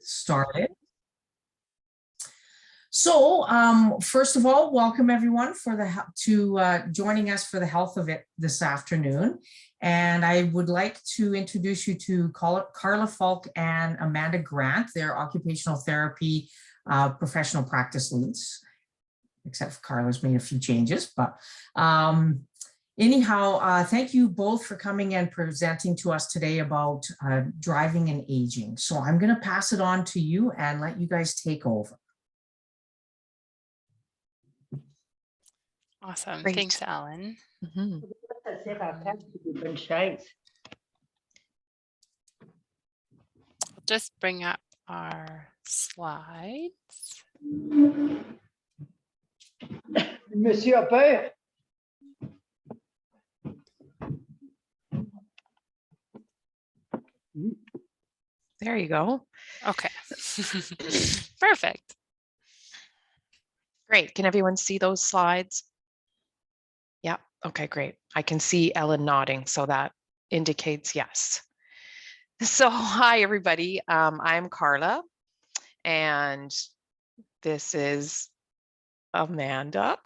Started. So, first of all, welcome everyone joining us for the health of it this afternoon. And I would like to introduce you to Carla, Falk, and Amanda Grant. They're occupational therapy professional practice leads, except for Carla's made a few changes. But anyhow, thank you both for coming and presenting to us today about driving and aging. So I'm going to pass it on to you and let you guys take over. Awesome. Great. Thanks, Ellen. Mhm. I'll just bring up our slides. Monsieur a peur. There you go. Okay. Perfect. Great. Can everyone see those slides? Yeah. Okay, great. I can see Ellen nodding, so that indicates yes. So hi, everybody. I'm Carla, and this is Amanda.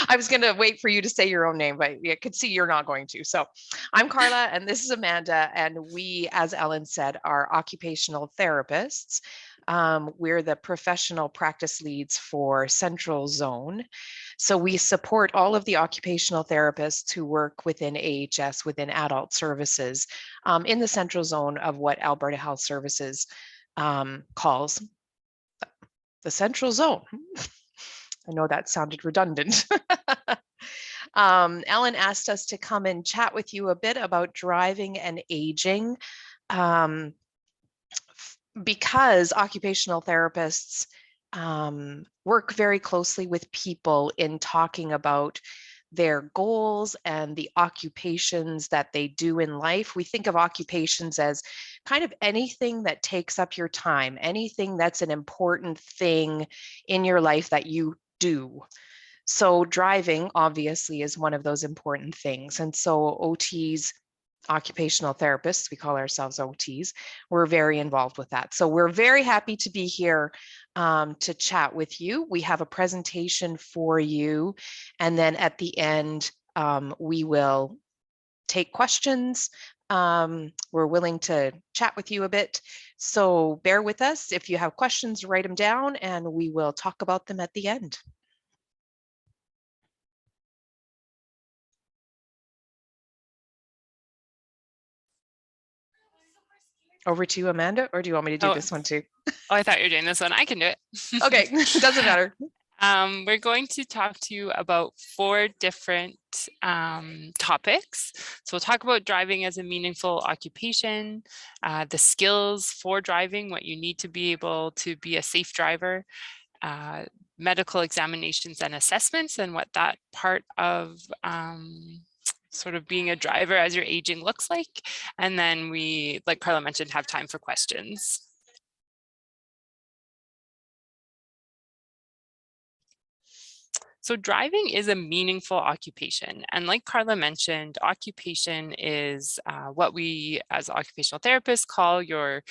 I was going to wait for you to say your own name, but I could see you're not going to. So I'm Carla, and this is Amanda, and we, as Ellen said, are occupational therapists. We're the professional practice leads for Central Zone. So we support all of the occupational therapists who work within AHS, within adult services, in the Central Zone of what Alberta Health Services calls the Central Zone. I know that sounded redundant. Ellen asked us to come and chat with you a bit about driving and aging, because occupational therapists work very closely with people in talking about their goals and the occupations that they do in life. We think of occupations as kind of anything that takes up your time, anything that's an important thing in your life that you do. So driving obviously is one of those important things. And so OTs, occupational therapists, we call ourselves OTs, we're very involved with that. So we're very happy to be here to chat with you. We have a presentation for you, and then at the end we will take questions. We're willing to chat with you a bit, so bear with us. If you have questions, write them down and we will talk about them at the end. Over to you, Amanda, or do you want me to do this one too? Oh, I thought you were doing this one. I can do it. Okay, doesn't matter. We're going to talk to you about 4 different topics. So we'll talk about driving as a meaningful occupation, the skills for driving, what you need to be able to be a safe driver, medical examinations and assessments, and what that part of sort of being a driver as you're aging looks like. And then we, like Carla mentioned, have time for questions. So driving is a meaningful occupation. And like Carla mentioned, occupation is what we as occupational therapists call your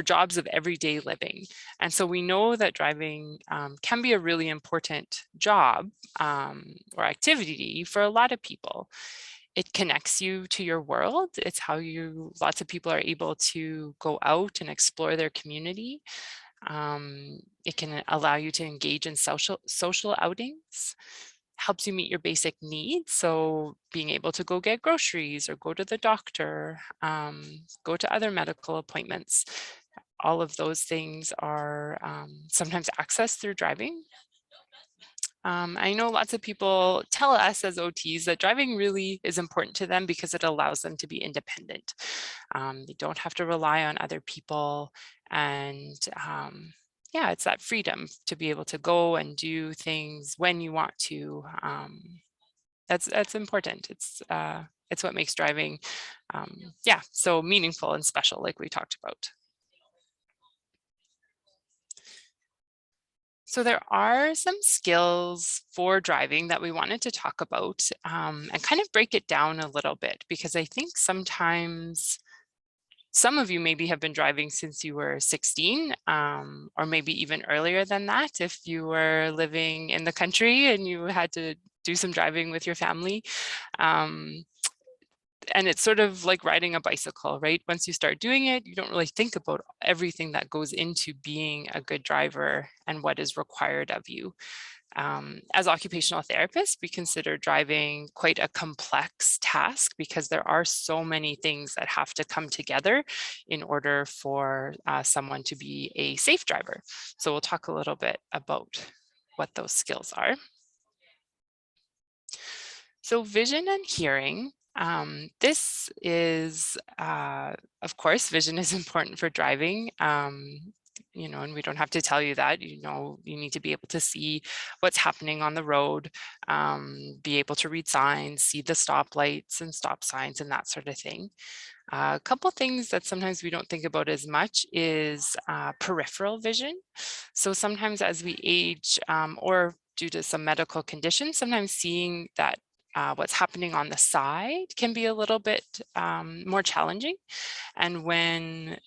jobs of everyday living. And so we know that driving can be a really important job or activity for a lot of people. It connects you to your world. It's how lots of people are able to go out and explore their community. It can allow you to engage in social outings, helps you meet your basic needs. So being able to go get groceries or go to the doctor, go to other medical appointments, all of those things are sometimes accessed through driving. I know lots of people tell us as OTs that driving really is important to them because it allows them to be independent. They don't have to rely on other people, and yeah, it's that freedom to be able to go and do things when you want to. That's important. It's what makes driving, yeah, so meaningful and special, like we talked about. So there are some skills for driving that we wanted to talk about and kind of break it down a little bit, because I think sometimes Some of you maybe have been driving since you were 16, or maybe even earlier than that if you were living in the country and you had to do some driving with your family. And it's sort of like riding a bicycle, right? Once you start doing it, you don't really think about everything that goes into being a good driver and what is required of you. As occupational therapists, we consider driving quite a complex task because there are so many things that have to come together in order for someone to be a safe driver. So we'll talk a little bit about what those skills are. So vision and hearing. This is, of course, vision is important for driving. You know, and we don't have to tell you that, you know, you need to be able to see what's happening on the road, be able to read signs, see the stoplights and stop signs and that sort of thing. A couple things that sometimes we don't think about as much is peripheral vision. So sometimes as we age or due to some medical conditions, sometimes seeing that what's happening on the side can be a little bit more challenging. And when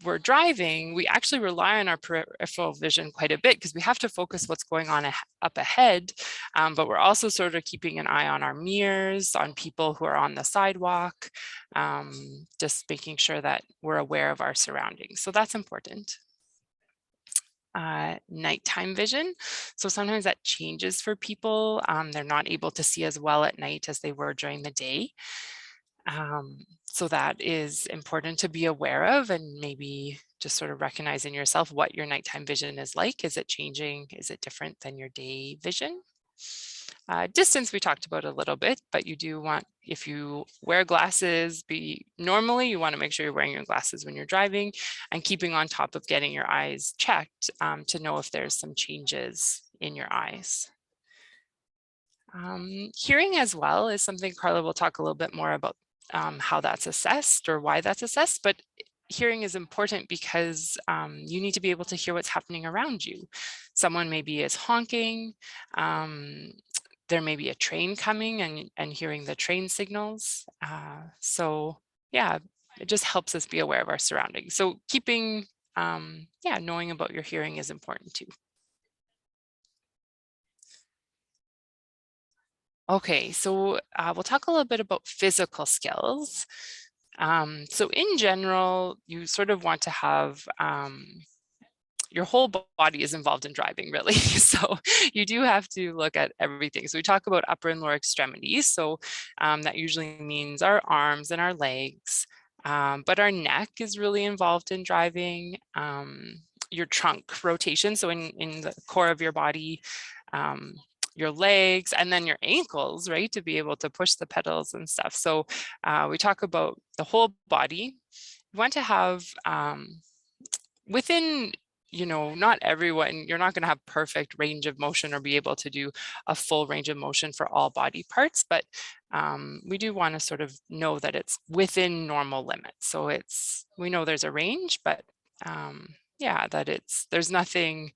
we're driving, we actually rely on our peripheral vision quite a bit because we have to focus what's going on up ahead, but we're also sort of keeping an eye on our mirrors, on people who are on the sidewalk, just making sure that we're aware of our surroundings. So that's important. Nighttime vision. So sometimes that changes for people. They're not able to see as well at night as they were during the day. So that is important to be aware of, and maybe just sort of recognize in yourself what your nighttime vision is like. Is it changing? Is it different than your day vision? Distance we talked about a little bit, but you do want, if you wear glasses, normally you want to make sure you're wearing your glasses when you're driving and keeping on top of getting your eyes checked to know if there's some changes in your eyes. Hearing as well is something Carla will talk a little bit more about how that's assessed or why that's assessed, but hearing is important because you need to be able to hear what's happening around you. Someone maybe is honking, there may be a train coming and hearing the train signals. So yeah, it just helps us be aware of our surroundings. So keeping, knowing about your hearing is important too. Okay, so we'll talk a little bit about physical skills. So in general, you sort of want to have your whole body is involved in driving, really. So you do have to look at everything. So we talk about upper and lower extremities. So that usually means our arms and our legs, but our neck is really involved in driving. Your trunk rotation, so in the core of your body, your legs, and then your ankles, right, to be able to push the pedals and stuff. So we talk about the whole body. You want to have within, you know, not everyone, you're not going to have perfect range of motion or be able to do a full range of motion for all body parts, but we do want to sort of know that it's within normal limits. So we know there's a range, but yeah, that there's nothing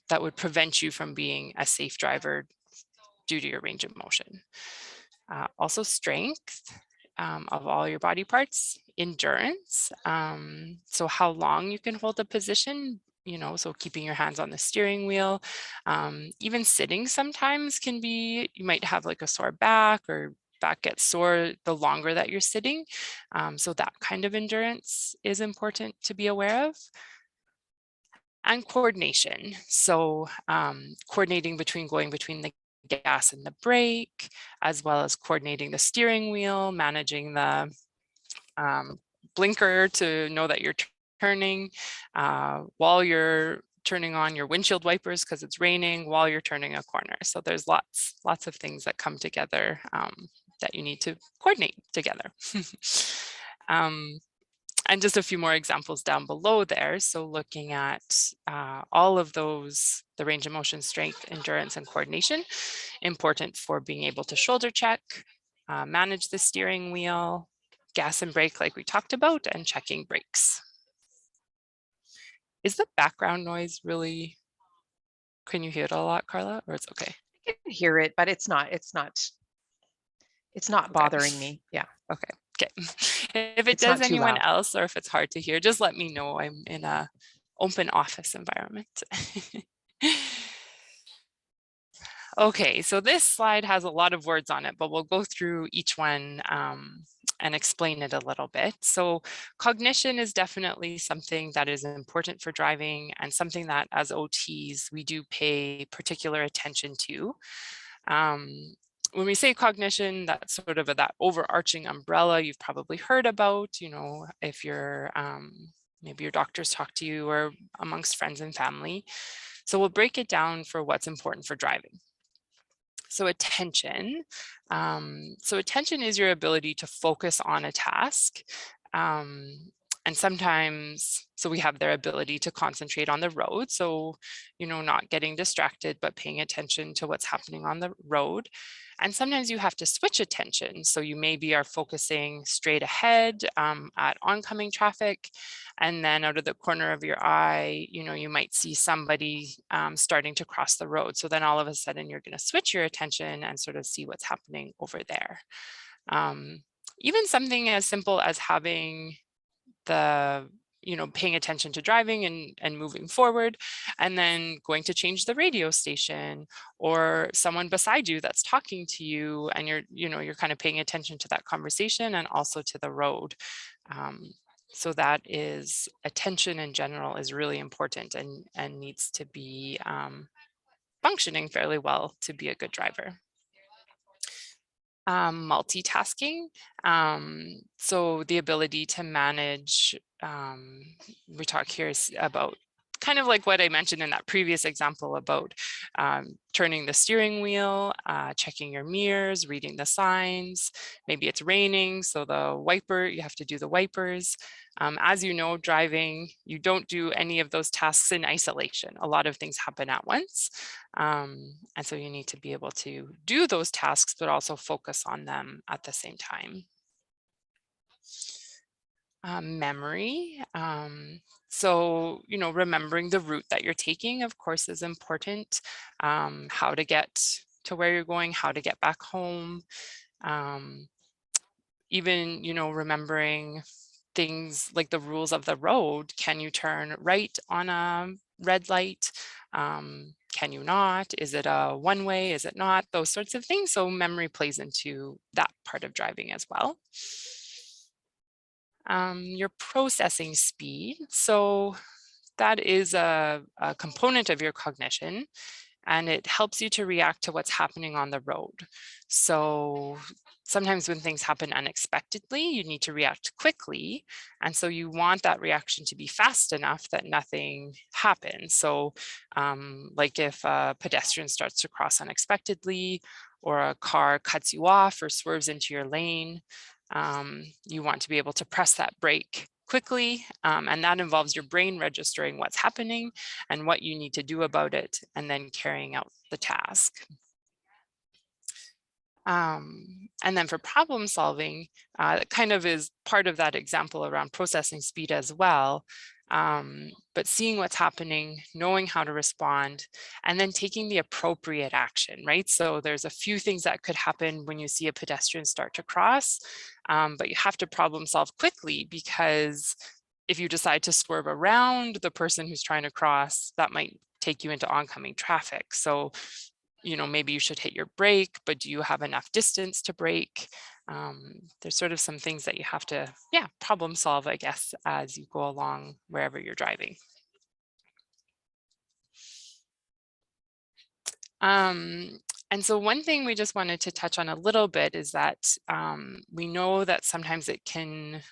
that would prevent you from being a safe driver due to your range of motion. Also strength of all your body parts, endurance. So how long you can hold a position, you know, so keeping your hands on the steering wheel. Even sitting sometimes can be, you might have like a sore back or back gets sore the longer that you're sitting. So that kind of endurance is important to be aware of. And coordination. So coordinating going between the gas and the brake, as well as coordinating the steering wheel, managing the blinker to know that you're turning while you're turning on your windshield wipers because it's raining while you're turning a corner. So there's lots of things that come together that you need to coordinate together. And just a few more examples down below there. So looking at all of those, the range of motion, strength, endurance, and coordination, important for being able to shoulder check, manage the steering wheel, gas and brake like we talked about, and checking brakes. Is the background noise really, can you hear it a lot, Carla, or it's okay? I can hear it, but it's not bothering me. Yeah. Okay, Okay. If it It's not does too anyone loud. else, or if it's hard to hear, just let me know. I'm in a open office environment. Okay, so this slide has a lot of words on it, but we'll go through each one and explain it a little bit. So cognition is definitely something that is important for driving, and something that as OTs we do pay particular attention to. When we say cognition, that's sort of that overarching umbrella you've probably heard about, you know, if you're maybe your doctors talk to you or amongst friends and family. So we'll break it down for what's important for driving. So attention. So attention is your ability to focus on a task. And sometimes, so we have their ability to concentrate on the road. So, you know, not getting distracted, but paying attention to what's happening on the road. And sometimes you have to switch attention. So you maybe are focusing straight ahead at oncoming traffic. And then out of the corner of your eye, you know, you might see somebody starting to cross the road. So then all of a sudden you're going to switch your attention and sort of see what's happening over there. Even something as simple as having paying attention to driving and moving forward, and then going to change the radio station, or someone beside you that's talking to you and you're kind of paying attention to that conversation and also to the road. So that is attention in general is really important and needs to be functioning fairly well to be a good driver. Multitasking, so the ability to manage, we talk here about kind of like what I mentioned in that previous example about turning the steering wheel, checking your mirrors, reading the signs. Maybe it's raining, so the wiper, you have to do the wipers. As you know, driving, you don't do any of those tasks in isolation. A lot of things happen at once. And so you need to be able to do those tasks, but also focus on them at the same time. Memory. So, you know, remembering the route that you're taking, of course, is important. How to get to where you're going, how to get back home. Even, you know, remembering things like the rules of the road. Can you turn right on a red light? Can you not? Is it a one way? Is it not? Those sorts of things. So memory plays into that part of driving as well. Your processing speed. So that is a component of your cognition, and it helps you to react to what's happening on the road. So sometimes when things happen unexpectedly, you need to react quickly. And so you want that reaction to be fast enough that nothing happens. So like if a pedestrian starts to cross unexpectedly, or a car cuts you off or swerves into your lane, you want to be able to press that brake quickly, and that involves your brain registering what's happening and what you need to do about it, and then carrying out the task. And then for problem solving, it kind of is part of that example around processing speed as well. But seeing what's happening, knowing how to respond, and then taking the appropriate action, right? So there's a few things that could happen when you see a pedestrian start to cross, but you have to problem solve quickly, because if you decide to swerve around the person who's trying to cross, that might take you into oncoming traffic. So, you know, maybe you should hit your brake, but do you have enough distance to brake? There's sort of some things that you have to, problem solve, I guess, as you go along wherever you're driving. And so one thing we just wanted to touch on a little bit is that we know that sometimes it can,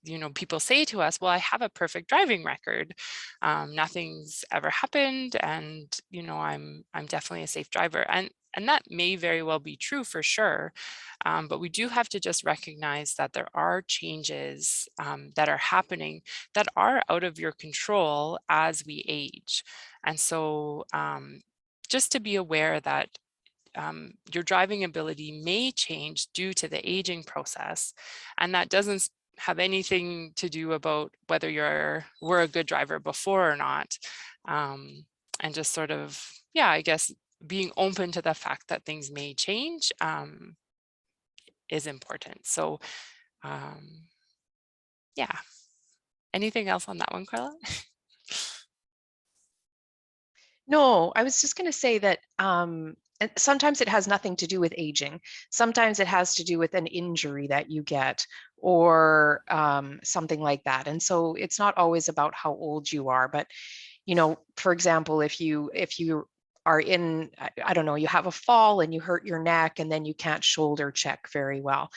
you know, people say to us, well, I have a perfect driving record. Nothing's ever happened. And, you know, I'm definitely a safe driver. And that may very well be true for sure. But we do have to just recognize that there are changes that are happening that are out of your control as we age. And so just to be aware that your driving ability may change due to the aging process. And that doesn't have anything to do about whether were a good driver before or not. And just sort of, I guess being open to the fact that things may change is important. So Yeah. Anything else on that one, Carla? No, I was just going to say that sometimes it has nothing to do with aging. Sometimes it has to do with an injury that you get or something like that. And so it's not always about how old you are, but for example, if you are in, I don't know, you have a fall and you hurt your neck and then you can't shoulder check very well.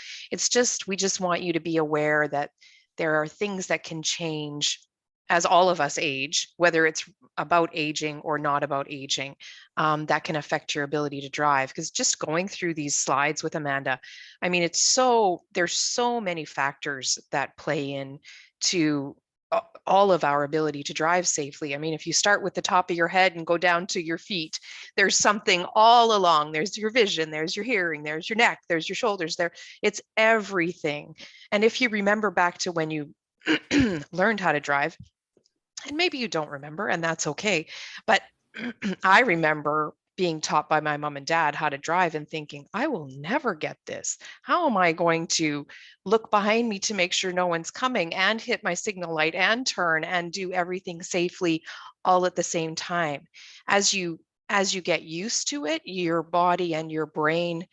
We just want you to be aware that there are things that can change as all of us age, whether it's about aging or not about aging, that can affect your ability to drive. Because just going through these slides with Amanda, I mean, there's so many factors that play in to all of our ability to drive safely. I mean, if you start with the top of your head and go down to your feet, there's something all along. There's your vision, there's your hearing, there's your neck, there's your shoulders, it's everything. And if you remember back to when you learned how to drive, and maybe you don't remember, and that's okay, but I remember being taught by my mom and dad how to drive and thinking, I will never get this. How am I going to look behind me to make sure no one's coming and hit my signal light and turn and do everything safely all at the same time? As you get used to it, your body and your brain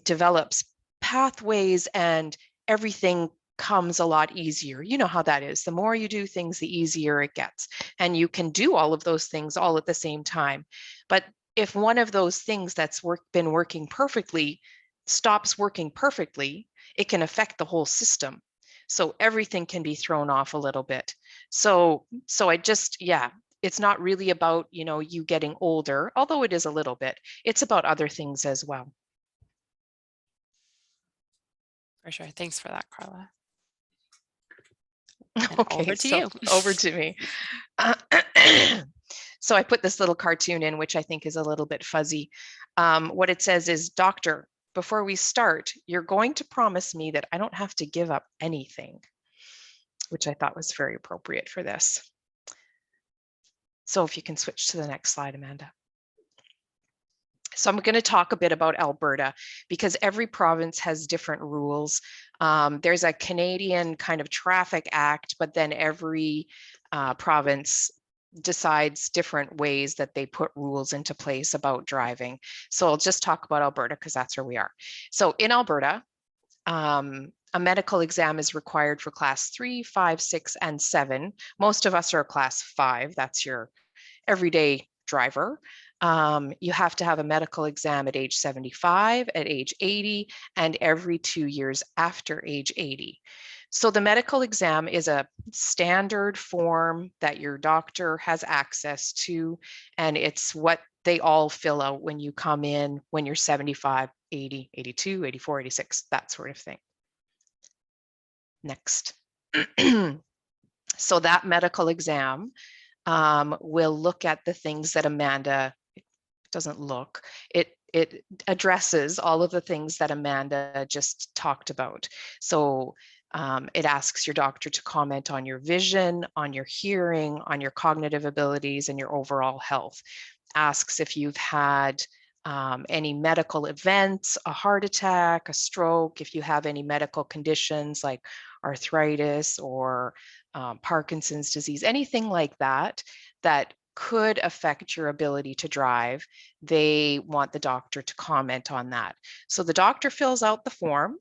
develops pathways and everything comes a lot easier. You know how that is. The more you do things, the easier it gets. And you can do all of those things all at the same time. But if one of those things that's been working perfectly stops working perfectly, it can affect the whole system. So everything can be thrown off a little bit. So I just, yeah, it's not really about, you getting older, although it is a little bit. It's about other things as well. For sure. Thanks for that, Carla. Okay, over to you. Over to me. So I put this little cartoon in, which I think is a little bit fuzzy. What it says is, doctor, before we start, you're going to promise me that I don't have to give up anything, which I thought was very appropriate for this. So if you can switch to the next slide, Amanda. So I'm going to talk a bit about Alberta because every province has different rules. There's a Canadian kind of traffic act, but then every province decides different ways that they put rules into place about driving. So I'll just talk about Alberta because that's where we are. So in Alberta, a medical exam is required for class 3, 5, 6, and 7. Most of us are class 5. That's your everyday driver. You have to have a medical exam at age 75, at age 80, and every 2 years after age 80. So the medical exam is a standard form that your doctor has access to, and it's what they all fill out when you come in when you're 75, 80, 82, 84, 86, that sort of thing. Next. So that medical exam will look at the things that Amanda doesn't look. It addresses all of the things that Amanda just talked about. So it asks your doctor to comment on your vision, on your hearing, on your cognitive abilities, and your overall health. Asks if you've had any medical events, a heart attack, a stroke, if you have any medical conditions like arthritis or Parkinson's disease, anything like that, that could affect your ability to drive. They want the doctor to comment on that. So the doctor fills out the form,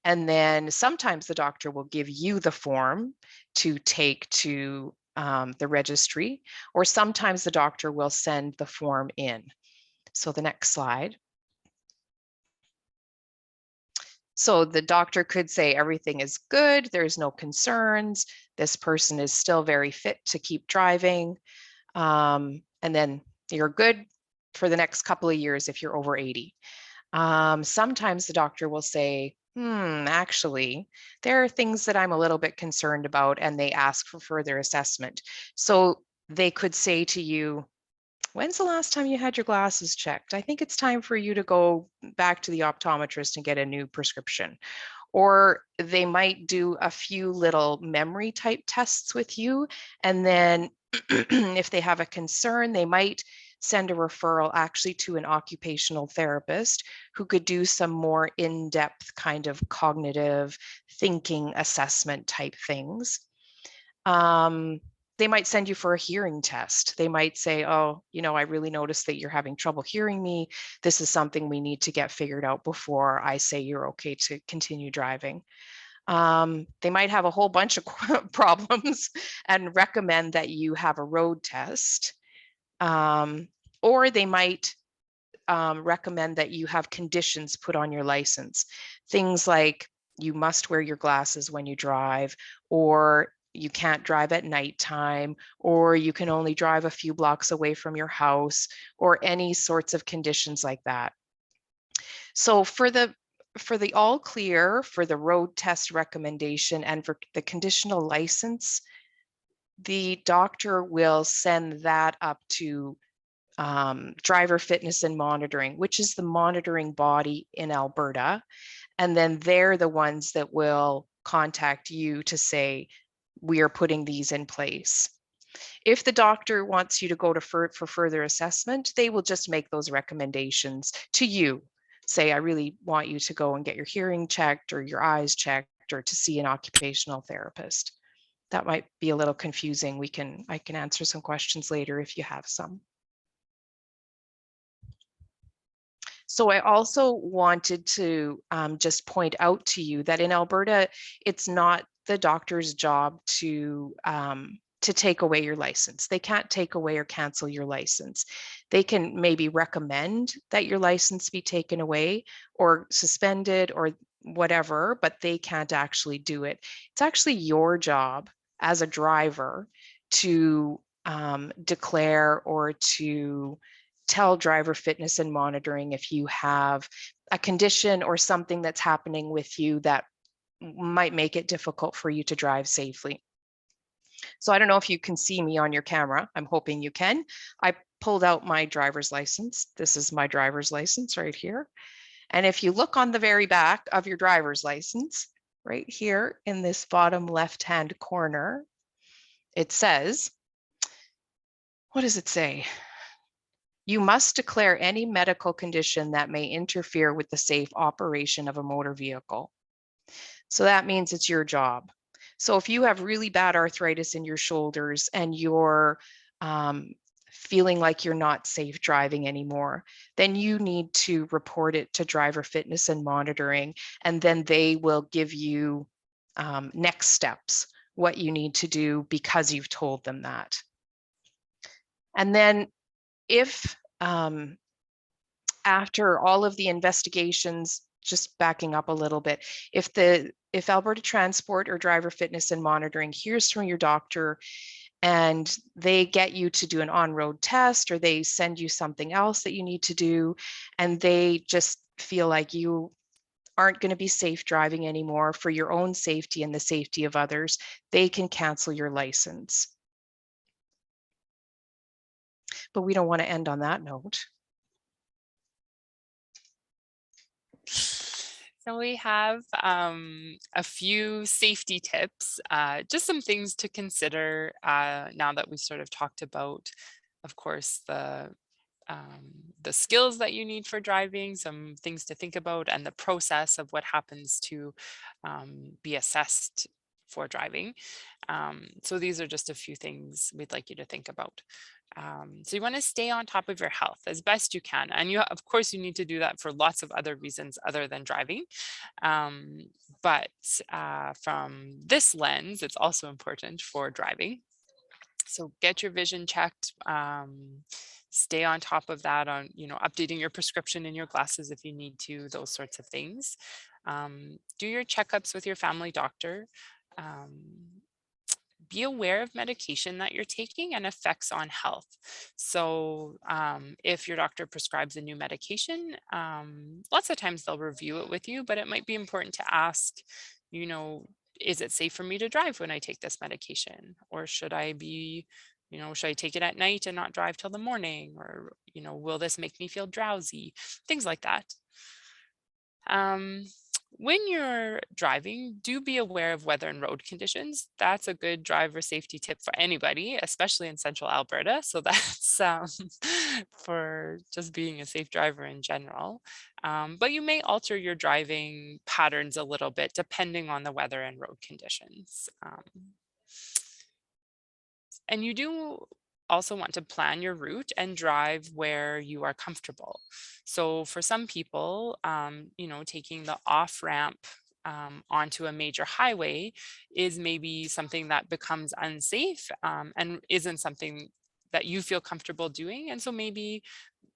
and then sometimes the doctor will give you the form to take to the registry, or sometimes the doctor will send the form in. So the next slide. So the doctor could say everything is good, there's no concerns, this person is still very fit to keep driving, and then you're good for the next couple of years if you're over 80. Sometimes the doctor will say, actually, there are things that I'm a little bit concerned about, and they ask for further assessment. So they could say to you, when's the last time you had your glasses checked? I think it's time for you to go back to the optometrist and get a new prescription. Or they might do a few little memory type tests with you. And then if they have a concern, they might send a referral actually to an occupational therapist who could do some more in-depth kind of cognitive thinking assessment type things. They might send you for a hearing test. They might say, oh, you know, I really noticed that you're having trouble hearing me. This is something we need to get figured out before I say you're okay to continue driving. They might have a whole bunch of problems and recommend that you have a road test. Or they might recommend that you have conditions put on your license. Things like you must wear your glasses when you drive, or you can't drive at nighttime, or you can only drive a few blocks away from your house, or any sorts of conditions like that. So for the all clear, for the road test recommendation, and for the conditional license, the doctor will send that up to driver fitness and monitoring, which is the monitoring body in Alberta. And then they're the ones that will contact you to say, we are putting these in place. If the doctor wants you to go to for further assessment, they will just make those recommendations to you. Say, I really want you to go and get your hearing checked or your eyes checked or to see an occupational therapist. That might be a little confusing. I can answer some questions later if you have some. So I also wanted to just point out to you that in Alberta, it's not the doctor's job to take away your license. They can't take away or cancel your license. They can maybe recommend that your license be taken away or suspended or whatever, but they can't actually do it. It's actually your job as a driver to declare or to tell driver fitness and monitoring if you have a condition or something that's happening with you that might make it difficult for you to drive safely. So I don't know if you can see me on your camera. I'm hoping you can. I pulled out my driver's license. This is my driver's license right here. And if you look on the very back of your driver's license, right here in this bottom left-hand corner, it says, what does it say? You must declare any medical condition that may interfere with the safe operation of a motor vehicle. So that means it's your job. So if you have really bad arthritis in your shoulders and you're feeling like you're not safe driving anymore, then you need to report it to driver fitness and monitoring, and then they will give you next steps, what you need to do because you've told them that. And then if after all of the investigations, just backing up a little bit, if Alberta Transport or Driver Fitness and Monitoring hears from your doctor and they get you to do an on-road test, or they send you something else that you need to do, and they just feel like you aren't going to be safe driving anymore for your own safety and the safety of others, they can cancel your license. But we don't want to end on that note. So we have a few safety tips, just some things to consider now that we sort of talked about, of course, the skills that you need for driving, some things to think about, and the process of what happens to be assessed for driving. So these are just a few things we'd like you to think about. So you want to stay on top of your health as best you can. And you, of course, you need to do that for lots of other reasons other than driving. But from this lens, it's also important for driving. So get your vision checked. Stay on top of that on, updating your prescription in your glasses if you need to, those sorts of things. Do your checkups with your family doctor. Be aware of medication that you're taking and effects on health. So if your doctor prescribes a new medication, lots of times they'll review it with you, but it might be important to ask, is it safe for me to drive when I take this medication? Or should I be, should I take it at night and not drive till the morning? Or, will this make me feel drowsy? Things like that. When you're driving, do be aware of weather and road conditions. That's a good driver safety tip for anybody, especially in central Alberta. So that's for just being a safe driver in general. But you may alter your driving patterns a little bit depending on the weather and road conditions. And you do also want to plan your route and drive where you are comfortable. So for some people, taking the off ramp onto a major highway is maybe something that becomes unsafe and isn't something that you feel comfortable doing. And so maybe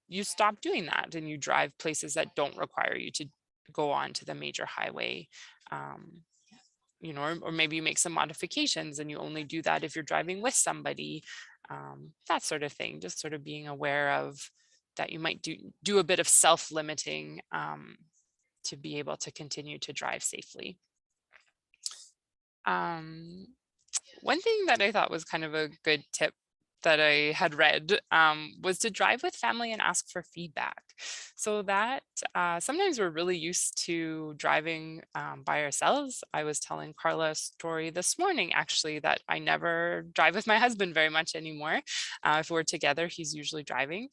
you stop doing that and you drive places that don't require you to go on to the major highway. Or maybe you make some modifications and you only do that if you're driving with somebody, that sort of thing. Just sort of being aware of that you might do a bit of self-limiting to be able to continue to drive safely. One thing that I thought was kind of a good tip that I had read was to drive with family and ask for feedback. So that sometimes we're really used to driving by ourselves. I was telling Carla a story this morning, actually, that I never drive with my husband very much anymore. If we're together, he's usually driving,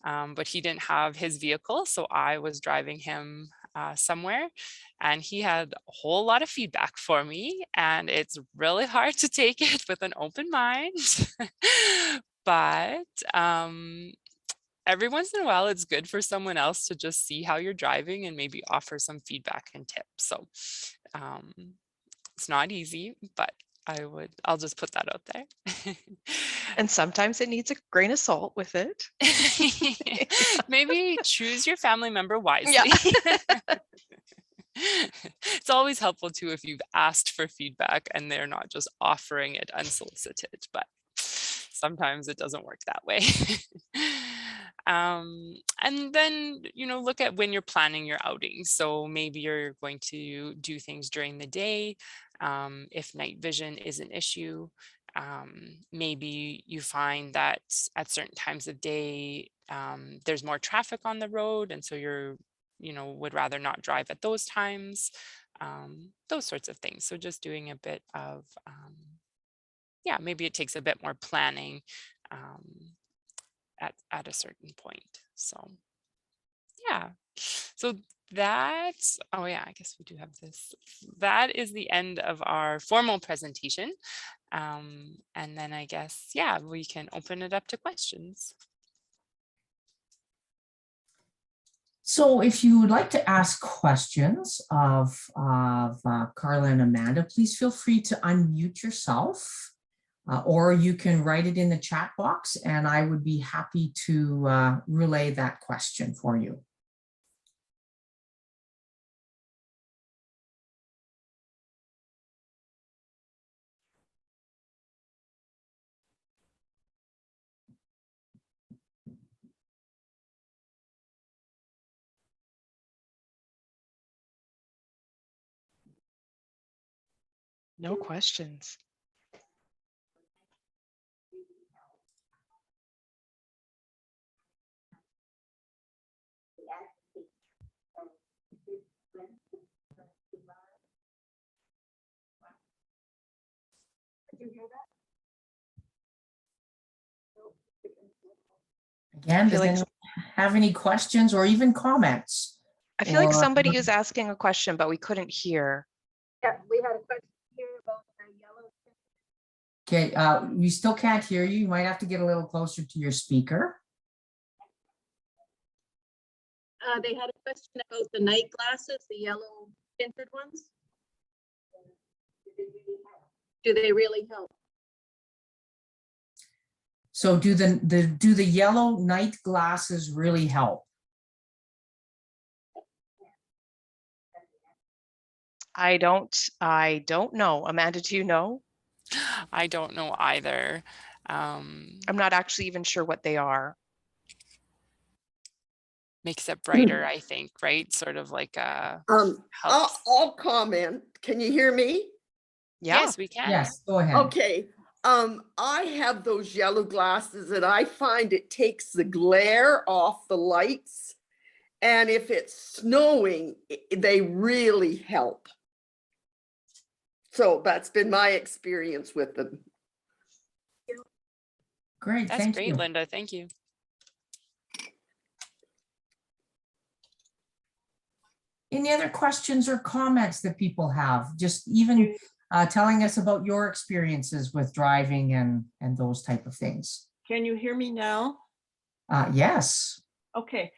but he didn't have his vehicle. So I was driving him somewhere, and he had a whole lot of feedback for me, and it's really hard to take it with an open mind. But every once in a while, it's good for someone else to just see how you're driving and maybe offer some feedback and tips. So it's not easy, but I'll just put that out there. And sometimes it needs a grain of salt with it. Maybe choose your family member wisely. Yeah. It's always helpful too if you've asked for feedback and they're not just offering it unsolicited, but sometimes it doesn't work that way. And then, look at when you're planning your outings. So maybe you're going to do things during the day. If night vision is an issue, maybe you find that at certain times of day, there's more traffic on the road. And so you're would rather not drive at those times, those sorts of things. So just doing a bit of, maybe it takes a bit more planning at a certain point. So, yeah. So that's, I guess we do have this. That is the end of our formal presentation. And then I guess, we can open it up to questions. So if you would like to ask questions of Carla and Amanda, please feel free to unmute yourself, or you can write it in the chat box and I would be happy to relay that question for you. No questions. Again, does anyone have any questions or even comments? I feel like somebody is asking a question, but we couldn't hear. Yeah, we had a question here about the yellow. Okay, we still can't hear you. You might have to get a little closer to your speaker. They had a question about the night glasses, the yellow tinted ones. Do they really help? So do the yellow night glasses really help? I don't know. Amanda, do you know? I don't know either. I'm not actually even sure what they are. Makes it brighter, I think, right? Sort of like I'll comment. Can you hear me? Yeah. Yes, we can. Yes, go ahead. Okay. I have those yellow glasses and I find it takes the glare off the lights And if it's snowing, they really help. So that's been my experience with them. Great, That's thank great, you. Linda. Thank you. Any other questions or comments that people have? Just even telling us about your experiences with driving and those type of things. Can you hear me now? Yes. Okay.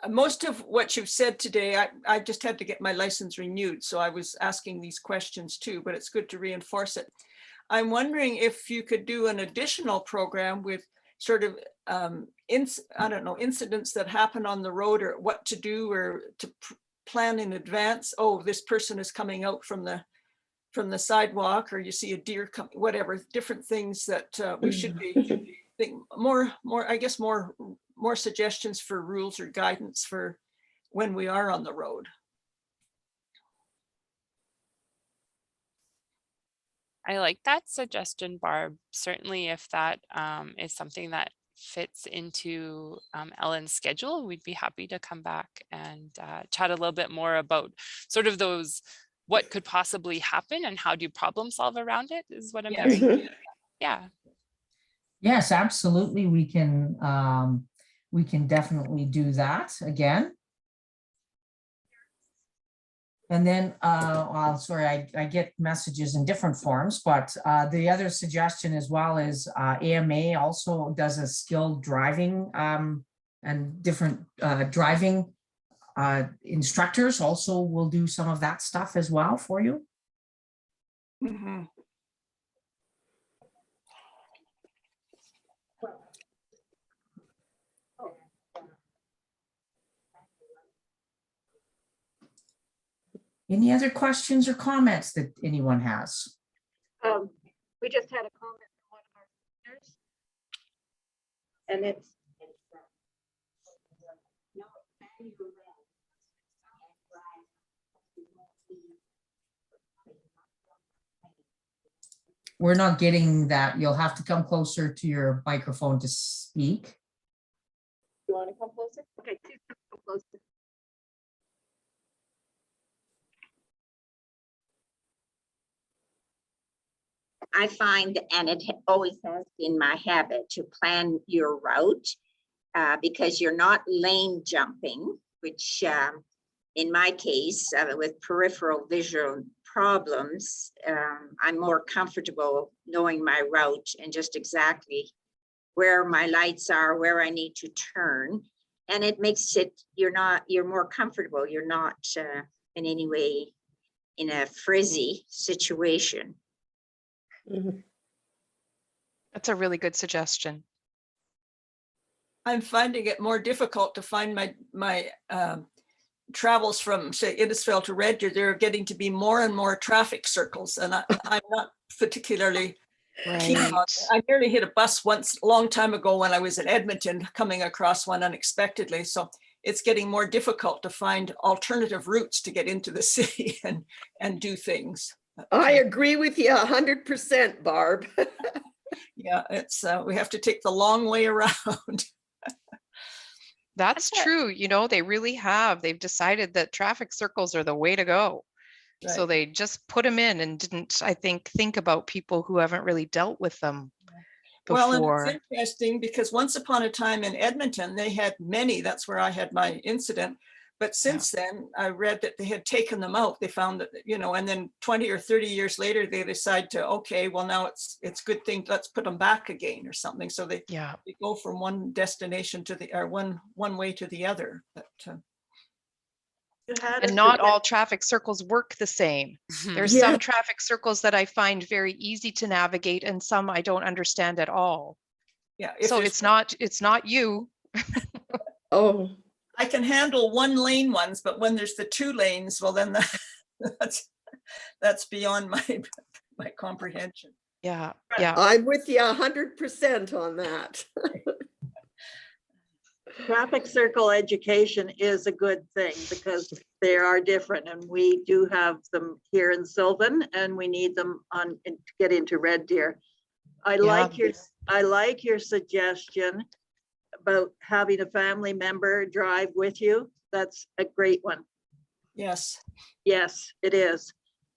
Most of what you've said today, I just had to get my license renewed. So I was asking these questions too, but it's good to reinforce it. I'm wondering if you could do an additional program with sort of, I don't know, incidents that happen on the road, or what to do, or to plan in advance. Oh, this person is coming out from the sidewalk, or you see a deer coming, whatever, different things that we should be think more, I guess, more suggestions for rules or guidance for when we are on the road. I like that suggestion, Barb. Certainly if that is something that fits into Ellen's schedule, we'd be happy to come back and chat a little bit more about sort of those, what could possibly happen and how do you problem solve around it, is what I'm hearing. Yeah. Yes, absolutely. We can definitely do that again. And then, well, sorry, I get messages in different forms, but the other suggestion as well is AMA also does a skilled driving and different driving instructors also will do some of that stuff as well for you. Mm-hmm. Any other questions or comments that anyone has? We just had a comment from one of our listeners. And it's We're not getting that. You'll have to come closer to your microphone to speak. You want to come closer? Okay, please come closer. I find, and it always has been my habit, to plan your route because you're not lane jumping, which in my case, with peripheral visual problems, I'm more comfortable knowing my route and just exactly where my lights are, where I need to turn. And it makes it, you're more comfortable. You're not in any way in a frizzy situation. That's a really good suggestion. I'm finding it more difficult to find my travels from, say, Innisfail to Red Deer. There are getting to be more and more traffic circles, and I'm not particularly keen on it. I nearly hit a bus once a long time ago when I was in Edmonton, coming across one unexpectedly. So it's getting more difficult to find alternative routes to get into the city and do things. I agree with you 100%, Barb. Yeah, it's we have to take the long way around. That's true. You know, they really have. They've decided that traffic circles are the way to go. Right. So they just put them in and didn't, I think about people who haven't really dealt with them before. Well, and it's interesting because once upon a time in Edmonton, they had many, that's where I had my incident. But since then, I read that they had taken them out. They found that, you know, and then 20 or 30 years later, they decide to, okay, well, now it's good thing, let's put them back again or something. So they go from one destination to the, or one way to the other. But, and not all traffic circles work the same. There's some traffic circles that I find very easy to navigate and some I don't understand at all. Yeah. So it's not you. Oh. I can handle one lane ones, but when there's the two lanes, well, then that's beyond my comprehension. Yeah. I'm with you 100% on that. Traffic circle education is a good thing because they are different, and we do have them here in Sylvan, and we need them to get into Red Deer. I like your suggestion about having a family member drive with you. That's a great one. Yes. Yes, it is.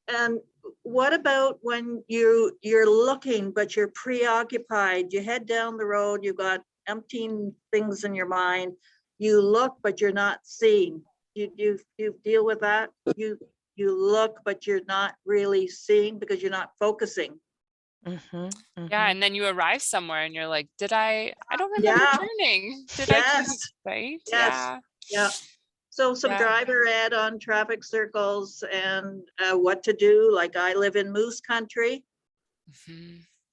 And what about when you're looking, but you're preoccupied? You head down the road, you've got emptying things in your mind. You look, but you're not seeing. You deal with that? You look, but you're not really seeing because you're not focusing. Yeah, and then you arrive somewhere and you're like, I don't remember Yeah. turning. Did Yes. right? Yes. Yeah. So some Yeah. driver ed on traffic circles and what to do. Like I live in Moose Country.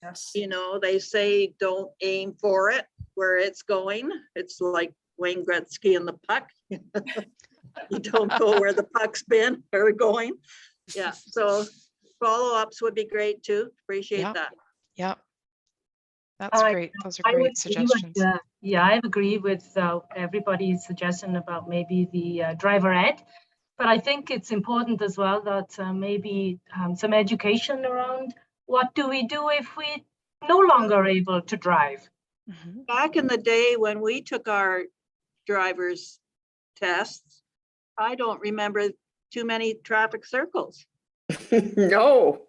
Yes. You know, they say don't aim for it where it's going. It's like Wayne Gretzky and the puck. You don't go where the puck's been or going. Yeah. So follow-ups would be great too. Appreciate that. Yeah. That's great. Those are great suggestions. Yeah, I agree with everybody's suggestion about maybe the driver ed, but I think it's important as well that maybe some education around what do we do if we no longer able to drive. Back in the day when we took our driver's tests, I don't remember too many traffic circles. No.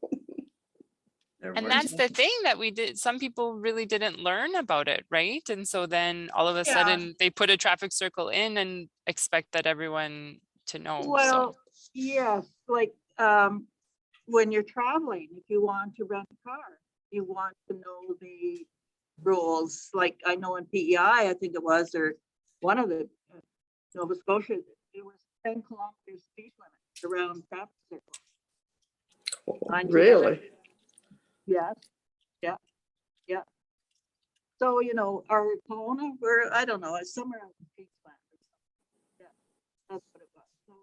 And that's the thing that we did. Some people really didn't learn about it, right? And so then all of a sudden they put a traffic circle in and expect that everyone to know. Well, yes, like when you're traveling, if you want to rent a car, you want to know the rules. Like I know in PEI, I think it was, or one of the Nova Scotia, it was 10 kilometers speed limit around traffic circles. Really? Yes. Yeah. Yeah. So, you know, our Kelowna, where I don't know, it's somewhere in Queensland or something. Yeah, that's what it was. So,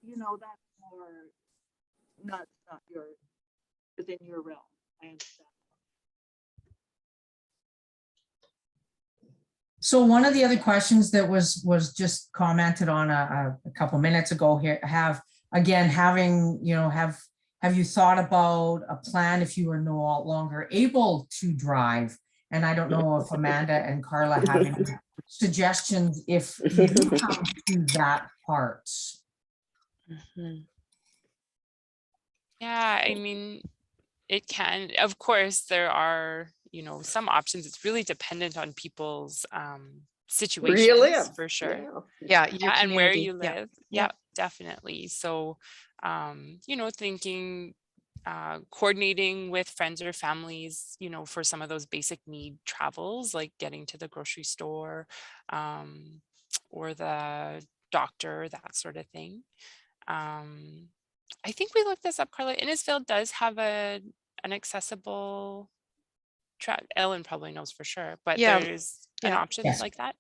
you know, that's more not your within your realm. I understand. So one of the other questions that was just commented on a couple minutes ago here, have you thought about a plan if you were no longer able to drive? And I don't know if Amanda and Carla have any suggestions if you do come to that part. Yeah, I mean, it can, of course, there are, some options. It's really dependent on people's situations for sure. Yeah. And where you live. Yeah, definitely. So, thinking, coordinating with friends or families, for some of those basic need travels, like getting to the grocery store, or the doctor, that sort of thing. I think we looked this up, Carla. Innisfail does have an accessible Ellen probably knows for sure, but there's an option like that.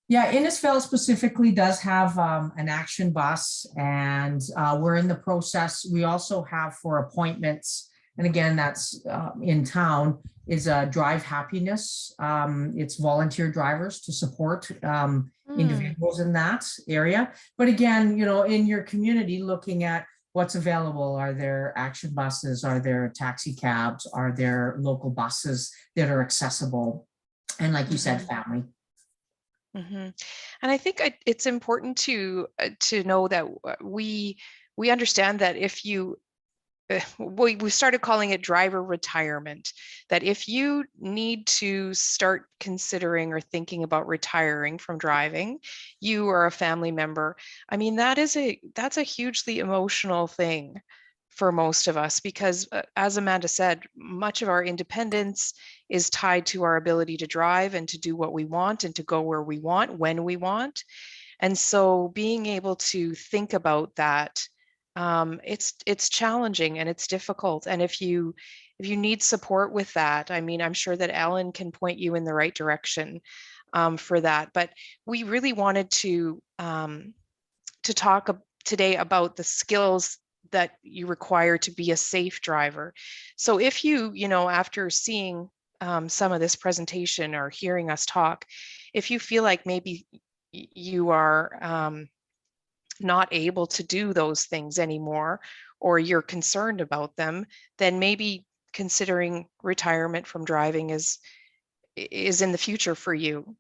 Yeah, Innisfail specifically does have an action bus, and we're in the process. We also have for appointments, and again, that's in town, is Drive Happiness. It's volunteer drivers to support individuals in that area. But again, in your community, looking at what's available. Are there action buses? Are there taxi cabs? Are there local buses that are accessible? And like you said, family. And I think it's important to know that we understand that if you we started calling it driver retirement, that if you need to start considering or thinking about retiring from driving, you or a family member, I mean, that's a hugely emotional thing for most of us, because as Amanda said, much of our independence is tied to our ability to drive and to do what we want and to go where we want, when we want. And so being able to think about that, it's challenging and it's difficult. And if you need support with that, I mean, I'm sure that Ellen can point you in the right direction for that. But we really wanted to talk today about the skills that you require to be a safe driver. So if you after seeing some of this presentation or hearing us talk, if you feel like maybe you are not able to do those things anymore, or you're concerned about them, then maybe considering retirement from driving is in the future for you.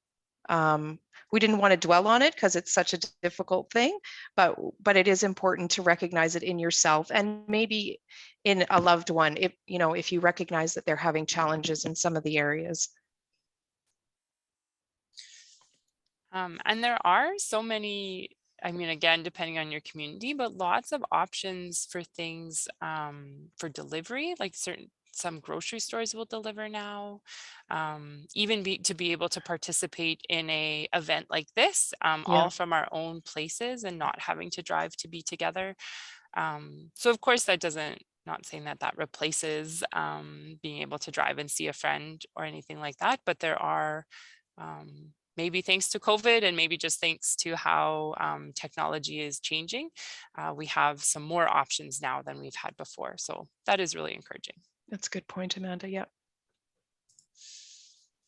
We didn't want to dwell on it because it's such a difficult thing, but it is important to recognize it in yourself and maybe in a loved one, if you recognize that they're having challenges in some of the areas. And there are so many, I mean, again, depending on your community, but lots of options for things for delivery, like some grocery stores will deliver now. Even to be able to participate in a event like this, all from our own places and not having to drive to be together. So of course that doesn't, not saying that that replaces being able to drive and see a friend or anything like that, but there are maybe thanks to COVID and maybe just thanks to how technology is changing, we have some more options now than we've had before. So that is really encouraging. That's a good point, Amanda. Yeah.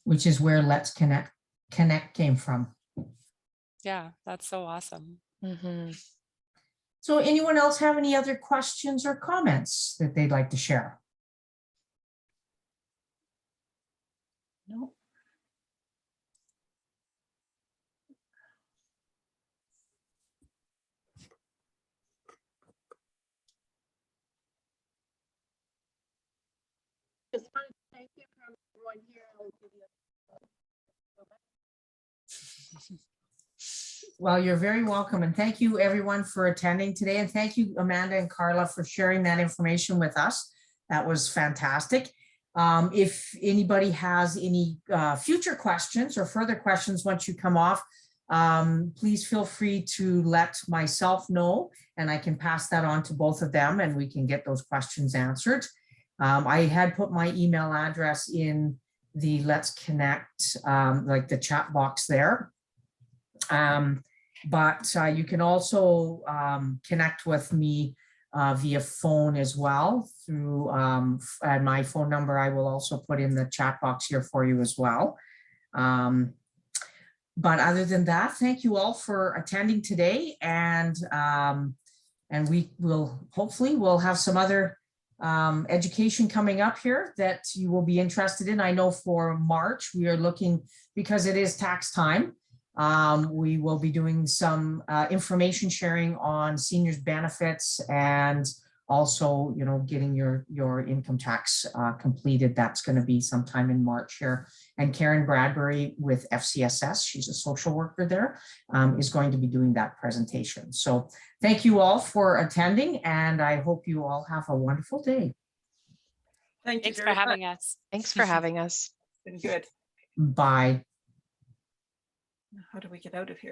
Which is where Let's Connect came from. Yeah, that's so awesome. Mm-hmm. So anyone else have any other questions or comments that they'd like to share? No. Just want to thank you for everyone here. I'll give you Well, you're very welcome. And thank you everyone for attending today. And thank you, Amanda and Carla, for sharing that information with us. That was fantastic. If anybody has any future questions or further questions once you come off, please feel free to let myself know and I can pass that on to both of them and we can get those questions answered. I had put my email address in the Let's Connect, like the chat box there. But you can also connect with me via phone as well through my phone number. I will also put in the chat box here for you as well. But other than that, thank you all for attending today, and we will hopefully we'll have some other education coming up here that you will be interested in. I know for March we are looking, because it is tax time. We will be doing some information sharing on seniors benefits and also, getting your income tax completed. That's going to be sometime in March here. And Karen Bradbury with FCSS, she's a social worker there, is going to be doing that presentation. So thank you all for attending, and I hope you all have a wonderful day. Thanks for having us. Thanks for having us. Been good. Bye. How do we get out of here?